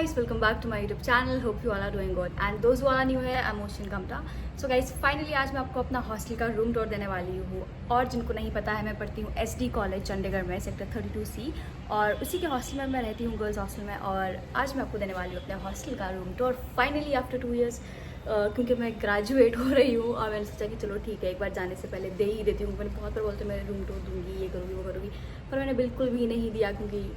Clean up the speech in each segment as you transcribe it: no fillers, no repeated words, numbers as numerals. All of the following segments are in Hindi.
guys, welcome back to my YouTube channel. Hope you all are doing good and those who are new here, I'm Ocean Kamta. So guys, finally आज मैं आपको अपना हॉस्टल का रूम टूर देने वाली हूँ। और जिनको नहीं पता है, मैं पढ़ती हूँ SD कॉलेज चंडीगढ़ में सेक्टर 32C और उसी के हॉस्टल में मैं रहती हूँ, गर्ल्स हॉस्टल में। और आज मैं आपको देने वाली हूँ अपने हॉस्टल का room tour finally after 2 years, क्योंकि मैं ग्रेजुएट हो रही हूँ और मैंने सोचा कि चलो ठीक है, एक बार जाने से पहले दे ही देती हूँ। मैंने बहुत बार बोलते मैं रूम टूर दूँगी, ये करूँगी वो करूँगी, पर मैंने बिल्कुल भी नहीं दिया क्योंकि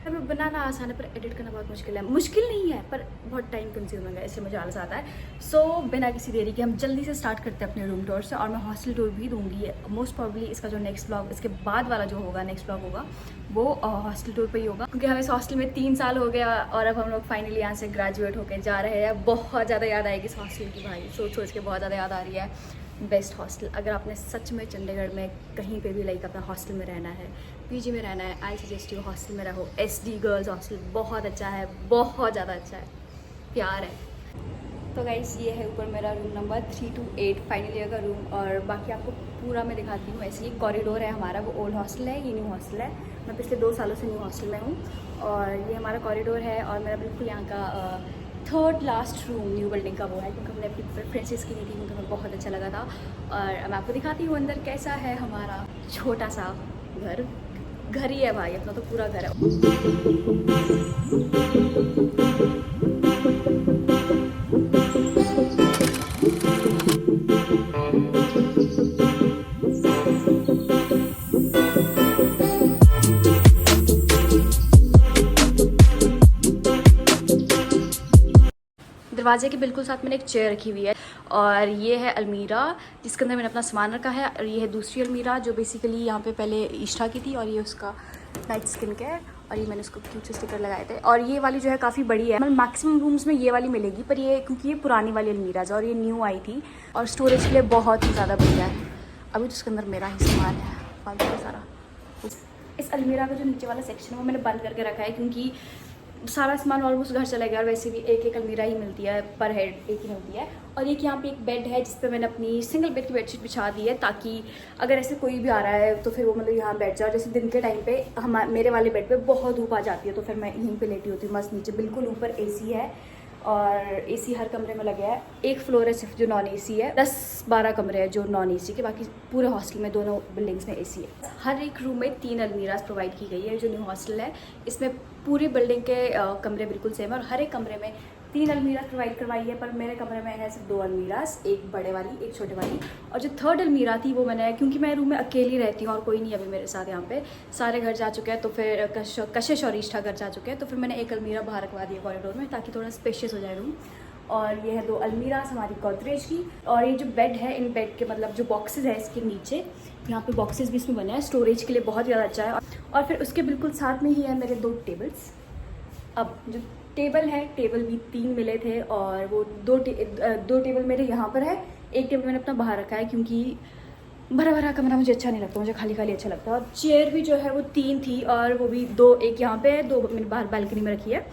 हमें बनाना आसान है पर एडिट करना बहुत मुश्किल है। मुश्किल नहीं है पर बहुत टाइम कंज्यूमिंग है, इसलिए मुझे आलस आता है। सो बिना किसी देरी के हम जल्दी से स्टार्ट करते हैं अपने रूम टूर से। और मैं हॉस्टल टूर भी दूंगी मोस्ट प्रॉब्ली। इसका जो नेक्स्ट ब्लॉग, इसके बाद वाला जो होगा नेक्स्ट ब्लॉग होगा वो हॉस्टल टूर पे ही होगा, क्योंकि हमें इस हॉस्टल में 3 साल हो गया और अब हम लोग फाइनली यहाँ से ग्रेजुएट होकर जा रहे हैं। बहुत ज़्यादा याद आएगी इस हॉस्टल की भाई, सोच सोच के बहुत ज़्यादा याद आ रही है। बेस्ट हॉस्टल, अगर आपने सच में चंडीगढ़ में कहीं पे भी लाइक अपना हॉस्टल में रहना है, पीजी में रहना है, आई सजेस्ट यू हॉस्टल में रहो। SD गर्ल्स हॉस्टल बहुत अच्छा है, बहुत ज़्यादा अच्छा है, प्यार है। तो गाइस ये है ऊपर मेरा रूम नंबर 328 फाइनल ईयर का रूम। और बाकी आपको पूरा मैं दिखाती हूँ। ऐसे ही कॉरिडोर है हमारा, वो ओल्ड हॉस्टल है, ये न्यू हॉस्टल है। मैं पिछले 2 सालों से न्यू हॉस्टल में हूँ और ये हमारा कॉरिडोर है। और मेरा बिल्कुल यहाँ का third last room new building का वो है, क्योंकि हमने अपनी प्रेफरेंसेस की थी, क्योंकि हमें बहुत अच्छा लगा था। और मैं आपको दिखाती हूँ अंदर कैसा है हमारा छोटा सा घर। घर ही है भाई, अपना तो पूरा घर है। दरवाजे के बिल्कुल साथ मैंने एक चेयर रखी हुई है और ये है अलमीरा जिसके अंदर मैंने अपना सामान रखा है। और ये है दूसरी अलमीरा जो बेसिकली यहाँ पे पहले इश्टा की थी और ये उसका नाइट स्किन का है। और ये मैंने उसको क्यूट से स्टिकर लगाए थे। और ये वाली जो है काफ़ी बड़ी है, मतलब मैक्सिमम रूम्स में ये वाली मिलेगी, पर ये क्योंकि ये पुरानी वाली अलमीरा है और ये न्यू आई थी और स्टोरेज के लिए बहुत ही ज़्यादा बढ़िया है। अभी तो उसके अंदर मेरा ही सामान है फालतू का सारा। इस अलमीरा का जो नीचे वाला सेक्शन है वो मैंने बंद करके रखा है, क्योंकि सारा सामान ऑलमोस्ट घर चला गया और वैसे भी एक अलमीरा ही मिलती है, पर हेड एक ही मिलती है। और एक यहाँ पे एक बेड है जिस पे मैंने अपनी सिंगल बेड की बेडशीट बिछा दी है, ताकि अगर ऐसे कोई भी आ रहा है तो फिर वो मतलब यहाँ बैठ जाए। जैसे दिन के टाइम पे मेरे वाले बेड पे बहुत धूप आ जाती है तो फिर मैं यहीं पे लेटी होती हूँ मस्त नीचे। बिल्कुल ऊपर AC है और AC हर कमरे में लगे है। एक फ्लोर है सिर्फ जो नॉन AC है, 10-12 कमरे हैं जो नॉन AC के, बाकी पूरे हॉस्टल में दोनों बिल्डिंग्स में AC है। हर एक रूम में 3 अलमीराज प्रोवाइड की गई है। जो न्यू हॉस्टल है इसमें पूरी बिल्डिंग के कमरे बिल्कुल सेम है और हर एक कमरे में 3 अलमीराज प्रोवाइड करवाई है। पर मेरे कमरे में है सिर्फ 2 अलमीराज, एक बड़े वाली एक छोटे वाली। और जो थर्ड अलमीरा थी वो मैंने, क्योंकि मैं रूम में अकेली रहती हूँ और कोई नहीं अभी मेरे साथ यहाँ पे, सारे घर जा चुके हैं तो फिर कशिश और इष्टा घर जा चुके हैं, तो फिर मैंने एक अलमीरा बाहर रखवा दी है कॉरिडोर में, ताकि थोड़ा स्पेशियस हो जाए रूम। और ये है 2 अलमीराज हमारी गोदरेज की। और ये जो बेड है, इन बेड के मतलब जो बॉक्सेस है इसके नीचे, यहाँ पे बॉक्सेस भी इसमें बने हैं, स्टोरेज के लिए बहुत ज़्यादा अच्छा है। और फिर उसके बिल्कुल साथ में ही है मेरे 2 टेबल्स। अब जो टेबल है, टेबल भी 3 मिले थे और वो 2 टेबल मेरे यहाँ पर है, एक टेबल मैंने अपना बाहर रखा है, क्योंकि भरा भरा कमरा मुझे अच्छा नहीं लगता, मुझे खाली खाली अच्छा लगता है। और चेयर भी जो है वो 3 थी और वो भी 2, एक यहाँ पे है, 2 मैंने बाहर बालकनी में रखी है।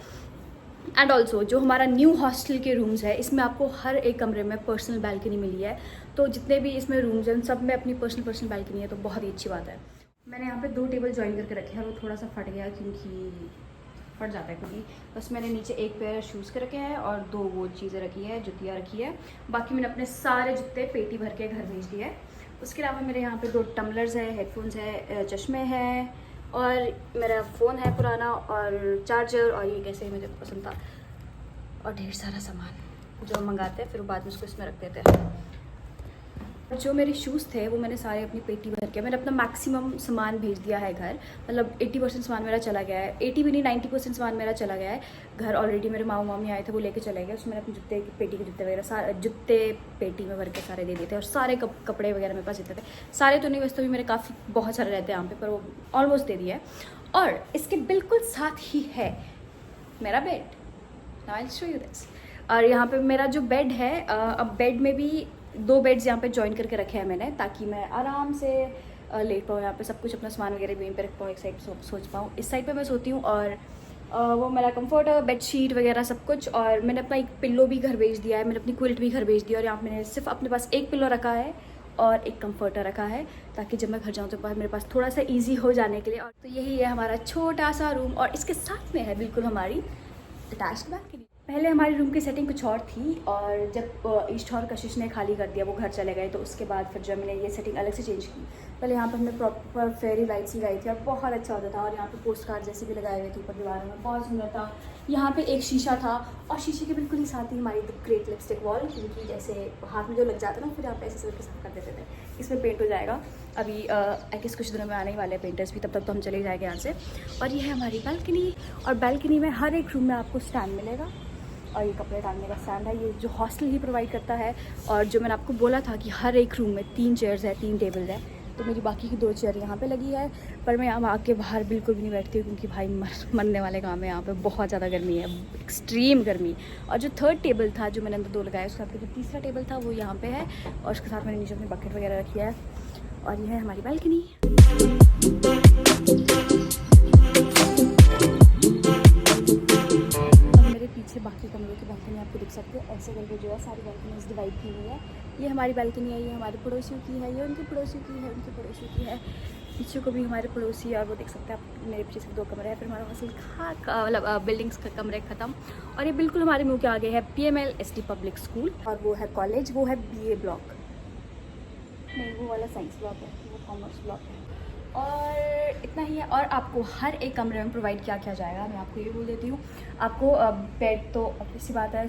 एंड ऑल्सो जो हमारा न्यू हॉस्टल के रूम्स है इसमें आपको हर एक कमरे में पर्सनल बालकनी मिली है। तो जितने भी इसमें रूम्स हैं उन सब में अपनी पर्सनल बालकनी है, तो बहुत ही अच्छी बात है। मैंने यहाँ पे 2 टेबल ज्वाइन करके रखे हैं, वो थोड़ा सा फट गया क्योंकि फट जाता है क्योंकि बस मैंने नीचे एक पेयर शूज़ के रखे हैं और 2 वो चीज़ें रखी है, जुतियाँ रखी है। बाकी मैंने अपने सारे जूते पेटी भर के घर भेज दिए है। उसके अलावा मेरे यहाँ पे 2 टम्बलर्स है, हेडफोन्स है, चश्मे हैं और मेरा फ़ोन है पुराना और चार्जर और ये कैसे मुझे पसंद था, और ढेर सारा सामान जो हम मंगाते हैं फिर बाद में उसको इसमें रख देते हैं। जो मेरे शूज़ थे वो मैंने सारे अपनी पेटी भर के, मैंने अपना मैक्सिमम सामान भेज दिया है घर, मतलब 80% सामान मेरा चला गया है, 80 भी नहीं 90% सामान मेरा चला गया है घर ऑलरेडी। मेरे मामा मामी आए थे, वो लेके चले गए। उसमें मैंने अपने जूते पेटी के जूते वगैरह सारे जूते पेटी में भर के सारे दे दिए थे। और सारे कपड़े वगैरह मेरे पास देते थे, सारे तो नहीं, वैसे भी मेरे काफ़ी बहुत सारे रहते हैं यहाँ पे, पर वो ऑलमोस्ट दे दिया है। और इसके बिल्कुल साथ ही है मेरा bed. Now I will show you this. और यहाँ पे मेरा जो बेड है, अब बेड में भी 2 बेड्स यहाँ पे ज्वाइन करके रखे हैं मैंने, ताकि मैं आराम से लेट पाऊँ यहाँ पे, सब कुछ अपना सामान वगैरह भी यहीं पे रख पाऊँ, एक साइड सोच पाऊँ। इस साइड पे मैं सोती हूँ और वो मेरा कंफर्टर, बेडशीट वगैरह सब कुछ। और मैंने अपना एक पिल्लो भी घर भेज दिया है, मैंने अपनी क्विल्ट भी घर भेज दिया। और यहाँ मैंने सिर्फ अपने पास एक पिल्लो रखा है और एक कंफर्टर रखा है, ताकि जब मैं घर जाऊँ तो मेरे पास थोड़ा सा ईजी हो जाने के लिए। और तो यही है हमारा छोटा सा रूम और इसके साथ में है बिल्कुल हमारी अटैच्ड बैल्कनी। पहले हमारे रूम की सेटिंग कुछ और थी, और जब ईस्ट और कशिश ने खाली कर दिया, वो घर चले गए, तो उसके बाद फिर जब मैंने ये सेटिंग अलग से चेंज की। पहले यहाँ पर हमने प्रॉपर फेरी लाइट्स लगाई थी और बहुत अच्छा होता था, और यहाँ पे पोस्ट कार्ड जैसे भी लगाए हुए थे ऊपर दीवारों में, बहुत सुंदर था। यहाँ पे एक शीशा था, और शीशे के बिल्कुल ही साथ ही हमारी द ग्रेट लिपस्टिक वॉल, क्योंकि जैसे हाथ में जो लग जाता है ना, फिर यहाँ पे ऐसे करके साफ कर देते थे। इसमें पेंट हो जाएगा अभी, आई गेस कुछ दिनों में आने ही वाले हैं पेंटर्स भी, तब तक तो हम चले जाएंगे यहाँ से। और ये है हमारी बालकनी, और बालकनी में हर एक रूम में आपको स्टैंड मिलेगा, और ये कपड़े डालने का स्टैंड है, ये जो हॉस्टल ही प्रोवाइड करता है। और जो मैंने आपको बोला था कि हर एक रूम में 3 चेयर्स है, 3 टेबल है, तो मेरी बाकी की 2 चेयर यहाँ पे लगी है, पर मैं यहाँ आके बाहर बिल्कुल भी नहीं बैठती हूँ, क्योंकि भाई मरने वाले काम है यहाँ पे, बहुत ज़्यादा गर्मी है, एक्सट्रीम गर्मी। और जो 3rd टेबल था, जो मैंने अंदर 2 लगाया, उसके साथ जो तीसरा टेबल था वो यहाँ पे है, और उसके साथ मैंने नीचे अपनी बकेट वगैरह रखी है। और ये है हमारी बालकनी। पीछे बाकी कमरों की बालकनी आपको दिख सकते हैं, ऐसे करके जो है सारी बालकनीज डिवाइड की हुई है। ये हमारी बालकनी है, ये हमारे पड़ोसियों की है, ये उनके पड़ोसियों की है, उनके पड़ोसियों की है। पीछे को भी हमारे पड़ोसी, और वो देख सकते हैं आप, मेरे पीछे से 2 कमरे हैं। फिर हमारा हॉस्टल मतलब बिल्डिंग्स का कमरे ख़त्म, और ये बिल्कुल हमारे मुँह के आगे है PML SD पब्लिक स्कूल, और वो है कॉलेज, वो है BA ब्लॉक, नहीं वो वाला साइंस ब्लॉक है, वो कॉमर्स ब्लॉक है। और इतना ही है। और आपको हर एक कमरे में प्रोवाइड क्या जाएगा, मैं आपको ये बोल देती हूँ। आपको बेड तो ऑब्वियसली बात है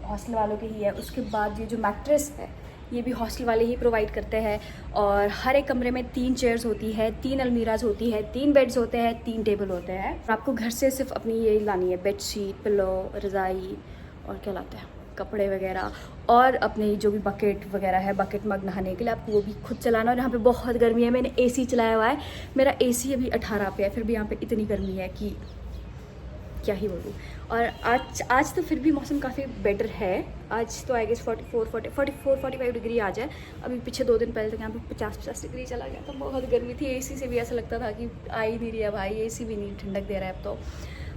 हॉस्टल वालों के ही है, उसके बाद ये जो मैट्रेस है ये भी हॉस्टल वाले ही प्रोवाइड करते हैं। और हर एक कमरे में 3 चेयर्स होती है, 3 अलमीराज होती है, 3 बेड्स होते हैं, 3 टेबल होते हैं। आपको घर से सिर्फ अपनी ये लानी है, बेडशीट, पिलो, रज़ाई, और क्या लाते हैं, कपड़े वगैरह, और अपने जो भी बकेट वगैरह है, बकेट मग नहाने के लिए, आपको वो भी खुद चलाना। और यहाँ पे बहुत गर्मी है, मैंने AC चलाया हुआ है, मेरा AC अभी 18 पे है, फिर भी यहाँ पे इतनी गर्मी है कि क्या ही बोलूँ। और आज तो फिर भी मौसम काफ़ी बेटर है, आज तो आई गेस 44-45 डिग्री आ जाए। अभी पीछे 2 दिन पहले तक यहाँ पे 50 डिग्री चला गया, तो बहुत गर्मी थी। AC से भी ऐसा लगता था कि आ ही नहीं रहा भाई, AC भी नहीं ठंडक दे रहा है अब तो।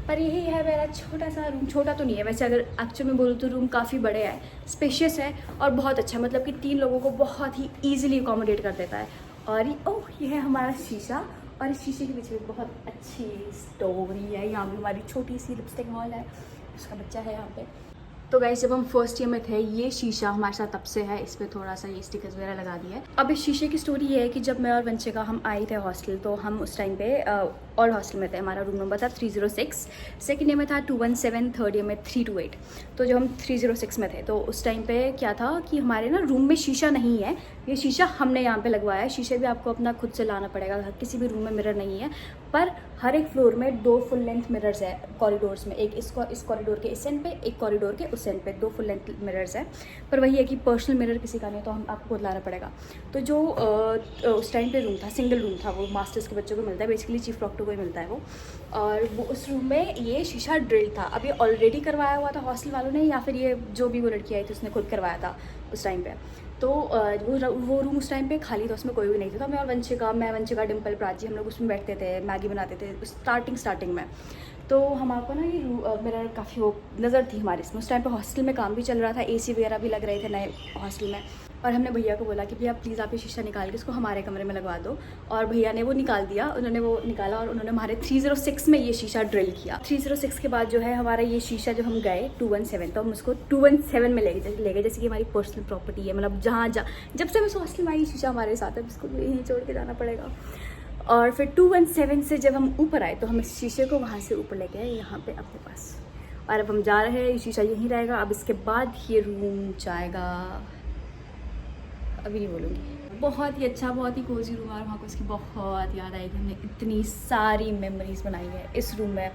पर यही है मेरा छोटा सा रूम, छोटा तो नहीं है वैसे, अगर एक्चुअल में बोलूँ तो रूम काफ़ी बड़े है, स्पेशियस है, और बहुत अच्छा, मतलब कि 3 लोगों को बहुत ही ईजिली अकोमोडेट कर देता है। और ये है हमारा शीशा, और इस शीशे के पीछे बहुत अच्छी स्टोरी है। यहाँ पे हमारी छोटी सी लिपस्टिक वॉल है, उसका बच्चा है यहाँ पे। तो गाइस जब हम फर्स्ट ईयर में थे, ये शीशा हमारे साथ तब से है, इस पर थोड़ा सा ये स्टिकर्स वगैरह लगा दिए है। अब इस शीशे की स्टोरी ये है कि जब मैं और वंशिका हम आए थे हॉस्टल, तो हम उस टाइम पे और हॉस्टल में थे। हमारा रूम नंबर था 306, सेकेंड ईयर में था 217, थर्ड ईयर में 328। तो जब हम 306 में थे, तो उस टाइम पे क्या था कि हमारे ना रूम में शीशा नहीं है, ये शीशा हमने यहाँ पे लगवाया है। शीशे भी आपको अपना खुद से लाना पड़ेगा, किसी भी रूम में मिरर नहीं है, पर हर एक फ्लोर में 2 फुल लेंथ मिरर्स है कॉरिडोर्स में, एक इस कॉरिडोर के इस एंड पे, एक कॉरिडोर के उस एंड पे, 2 फुल लेंथ मिरर्स है। पर वही है कि पर्सनल मिरर किसी का नहीं, तो हम आपको खुद लाना पड़ेगा। तो जो उस टाइम पे रूम था, सिंगल रूम था, वो मास्टर्स के बच्चों को मिलता है, बेसिकली चीफ डॉक्टर को ही मिलता है वो। और वो उस रूम में ये शीशा ड्रिल था, अभी ऑलरेडी करवाया हुआ था हॉस्टल वालों ने, या फिर ये जो भी वो लड़की आई थी उसने खुद करवाया था उस टाइम पे। तो वो रूम उस टाइम पे खाली था, उसमें कोई भी नहीं था। तो मैं वंशिका, डिम्पल, प्राची, हम लोग उसमें बैठते थे, मैगी बनाते थे स्टार्टिंग में। तो हमारे ना ये मिरर काफ़ी वो नज़र थी हमारे इसमें। उस टाइम पे हॉस्टल में काम भी चल रहा था, AC वगैरह भी लग रहे थे नए हॉस्टल में। और हमने भैया को बोला कि भैया प्लीज़ आप ये शीशा निकाल के इसको हमारे कमरे में लगवा दो। और भैया ने वो निकाल दिया, उन्होंने वो निकाला, और उन्होंने हमारे 306 में ये शीशा ड्रिल किया। 306 के बाद जो है हमारा ये शीशा, जब हम गए 217, तो हम उसको 217 में ले गए, जैसे कि हमारी पर्सनल प्रॉपर्टी है, मतलब जब से मैं हॉस्टल में आई शीशा हमारे साथ है, इसको यहीं छोड़ के जाना पड़ेगा। और फिर 217 से जब हम ऊपर आए, तो हम इस शीशे को वहाँ से ऊपर ले गए यहाँ पे अपने पास, और अब हम जा रहे हैं, ये शीशा यहीं रहेगा। अब इसके बाद ये रूम जाएगा, अभी नहीं बोलूँगी। बहुत ही अच्छा, बहुत ही कोजी रूम है, और वहाँ को इसकी बहुत याद आएगी। हमने इतनी सारी मेमोरीज बनाई है इस रूम में।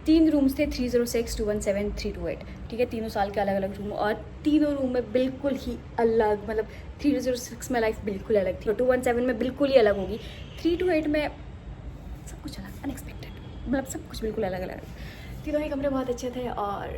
3 रूम्स थे, 306, 217, 328, ठीक है, तीनों साल के अलग अलग रूम, और तीनों रूम में बिल्कुल ही अलग, मतलब 306 में लाइफ बिल्कुल अलग थी, और 217 में बिल्कुल ही अलग होगी। 328 में सब कुछ अलग, अनएक्सपेक्टेड, मतलब सब कुछ बिल्कुल अलग अलग। तीनों ही कमरे बहुत अच्छे थे। और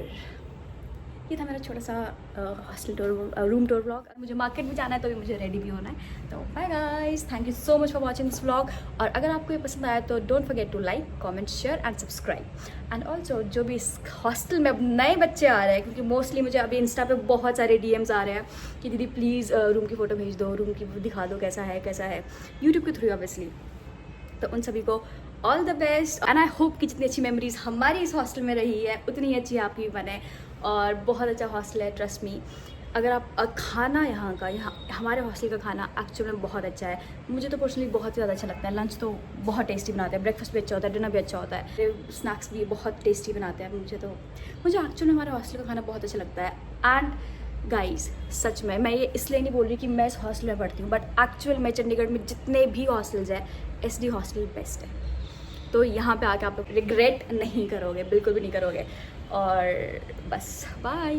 ये था मेरा छोटा सा hostel tour, room tour vlog. मुझे मार्केट भी जाना है, तो भी मुझे रेडी भी होना है। तो bye guys, thank you so much for watching this vlog. और अगर आपको ये पसंद आया तो don't forget to like, comment, share and subscribe. And also जो भी इस हॉस्टल में अब नए बच्चे आ रहे हैं, क्योंकि मोस्टली मुझे अभी इंस्टा पे बहुत सारे DMs आ रहे हैं कि दीदी प्लीज़ रूम की फ़ोटो भेज दो, रूम की दिखा दो कैसा है यूट्यूब के थ्रू ऑब्वियसली। तो उन सभी को all the best and I hope कि जितनी अच्छी मेमोरीज हमारी इस हॉस्टल में रही है उतनी अच्छी आपकी भी बने। और बहुत अच्छा हॉस्टल है, ट्रस्ट मी। अगर आप खाना यहाँ हमारे हॉस्टल का खाना एक्चुअली में बहुत अच्छा है। मुझे तो पर्सनली बहुत ज़्यादा अच्छा लगता है। लंच तो बहुत टेस्टी बनाते हैं, ब्रेकफास्ट भी अच्छा होता है, डिनर भी अच्छा होता है, स्नैक्स भी बहुत टेस्टी बनाते हैं। मुझे एक्चुअली हमारे हॉस्टल का खाना बहुत अच्छा लगता है। एंड गाइस, सच में मैं ये इसलिए नहीं बोल रही कि मैं इस हॉस्टल में पढ़ती हूँ, बट एक्चुअल में चंडीगढ़ में जितने भी हॉस्टल्स हैं SD हॉस्टल बेस्ट है। तो यहाँ पे आके आप लोग रिग्रेट नहीं करोगे, बिल्कुल भी नहीं करोगे। और बस बाय।